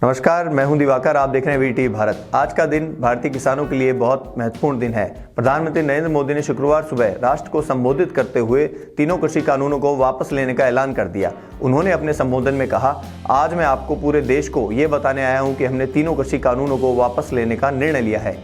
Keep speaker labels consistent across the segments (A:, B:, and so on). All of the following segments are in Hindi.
A: नमस्कार, मैं हूं दिवाकर। आप देख रहे हैं वीटीवी भारत। आज का दिन भारतीय किसानों के लिए बहुत महत्वपूर्ण दिन है। प्रधानमंत्री नरेंद्र मोदी ने शुक्रवार सुबह राष्ट्र को संबोधित करते हुए तीनों कृषि कानूनों को वापस लेने का ऐलान कर दिया। उन्होंने अपने संबोधन में कहा, आज मैं आपको पूरे देश को ये बताने आया हूँ कि हमने तीनों कृषि कानूनों को वापस लेने का निर्णय लिया है।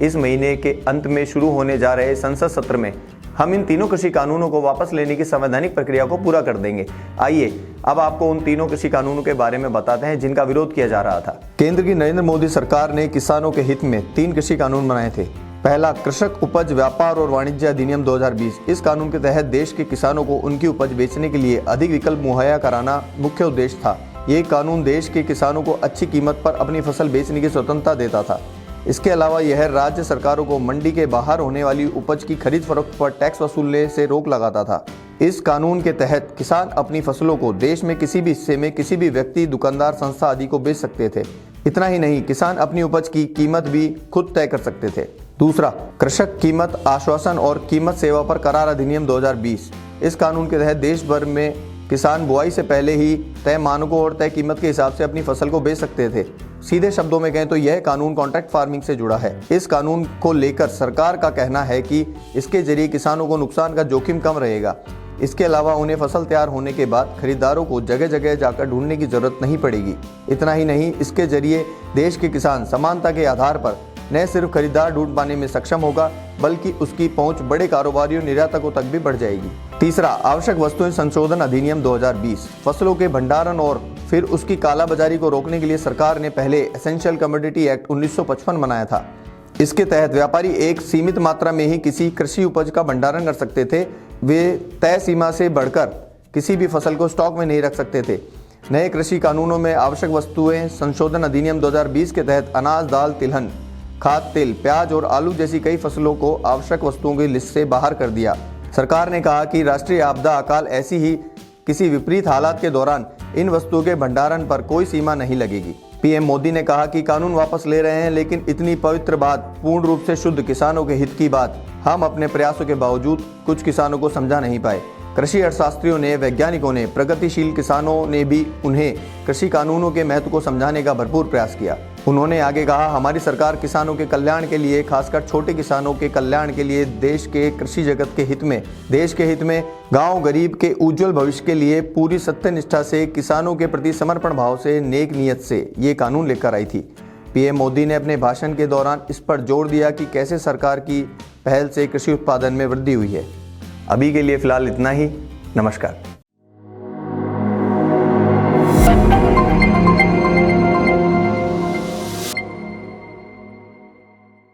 A: इस महीने के अंत में शुरू होने जा रहे संसद सत्र में हम इन तीनों कृषि कानूनों को वापस लेने की संवैधानिक प्रक्रिया को पूरा कर देंगे। आइए अब आपको उन तीनों कृषि कानूनों के बारे में बताते हैं जिनका विरोध किया जा रहा था। केंद्र की नरेंद्र मोदी सरकार ने किसानों के हित में 3 कृषि कानून बनाए थे। पहला, कृषक उपज व्यापार और वाणिज्य अधिनियम 2020। इस कानून के तहत देश के किसानों को उनकी उपज बेचने के लिए अधिक विकल्प मुहैया कराना मुख्य उद्देश्य था। ये कानून देश के किसानों को अच्छी कीमत पर अपनी फसल बेचने की स्वतंत्रता देता था। इसके अलावा यह राज्य सरकारों को मंडी के बाहर होने वाली उपज की खरीद फरोख्त पर टैक्स वसूलने से रोक लगाता था। इस कानून के तहत किसान अपनी फसलों को देश में किसी भी हिस्से में किसी भी व्यक्ति, दुकानदार, संस्था आदि को बेच सकते थे। इतना ही नहीं, किसान अपनी उपज की कीमत भी खुद तय कर सकते थे। दूसरा, कृषक कीमत आश्वासन और कीमत सेवा पर करार अधिनियम 2020। इस कानून के तहत देश भर में किसान बुआई से पहले ही तय मानकों और तय कीमत के हिसाब से अपनी फसल को बेच सकते थे। सीधे शब्दों में कहें तो यह कानून कॉन्ट्रैक्ट फार्मिंग से जुड़ा है। इस कानून को लेकर सरकार का कहना है कि इसके जरिए किसानों को नुकसान का जोखिम कम रहेगा। इसके अलावा उन्हें फसल तैयार होने के बाद खरीदारों को जगह जगह जाकर ढूंढने की जरूरत नहीं पड़ेगी। इतना ही नहीं, इसके जरिए देश के किसान समानता के आधार पर न सिर्फ खरीदार ढूंढ पाने में सक्षम होगा, बल्कि उसकी पहुंच बड़े कारोबारियों, निर्यातकों तक भी बढ़ जाएगी। तीसरा, आवश्यक वस्तुएं संशोधन अधिनियम 2020। फसलों के भंडारण और फिर उसकी कालाबाजारी को रोकने के लिए सरकार ने पहले एसेंशियल कमोडिटी एक्ट 1955 बनाया था। इसके तहत व्यापारी एक सीमित मात्रा में ही किसी कृषि उपज का भंडारण कर सकते थे। वे तय सीमा से बढ़कर किसी भी फसल को स्टॉक में नहीं रख सकते थे। नए कृषि कानूनों में आवश्यक वस्तुएं संशोधन अधिनियम 2020 के तहत अनाज, दाल, तिलहन, खाद्य तेल, प्याज और आलू जैसी कई फसलों को आवश्यक वस्तुओं की लिस्ट से बाहर कर दिया। सरकार ने कहा कि राष्ट्रीय आपदा, अकाल, ऐसी ही किसी विपरीत हालात के दौरान इन वस्तुओं के भंडारण पर कोई सीमा नहीं लगेगी। पीएम मोदी ने कहा कि कानून वापस ले रहे हैं, लेकिन इतनी पवित्र बात, पूर्ण रूप से शुद्ध किसानों के हित की बात, हम अपने प्रयासों के बावजूद कुछ किसानों को समझा नहीं पाए। कृषि अर्थशास्त्रियों ने, वैज्ञानिकों ने, प्रगतिशील किसानों ने भी उन्हें कृषि कानूनों के महत्व को समझाने का भरपूर प्रयास किया। उन्होंने आगे कहा, हमारी सरकार किसानों के कल्याण के लिए, खासकर छोटे किसानों के कल्याण के लिए, देश के कृषि जगत के हित में, देश के हित में, गांव गरीब के उज्जवल भविष्य के लिए पूरी सत्यनिष्ठा से, किसानों के प्रति समर्पण भाव से, नेक नियत से ये कानून लेकर आई थी। पीएम मोदी ने अपने भाषण के दौरान इस पर जोर दिया कि कैसे सरकार की पहल से कृषि उत्पादन में वृद्धि हुई है। अभी के लिए फिलहाल इतना ही। नमस्कार।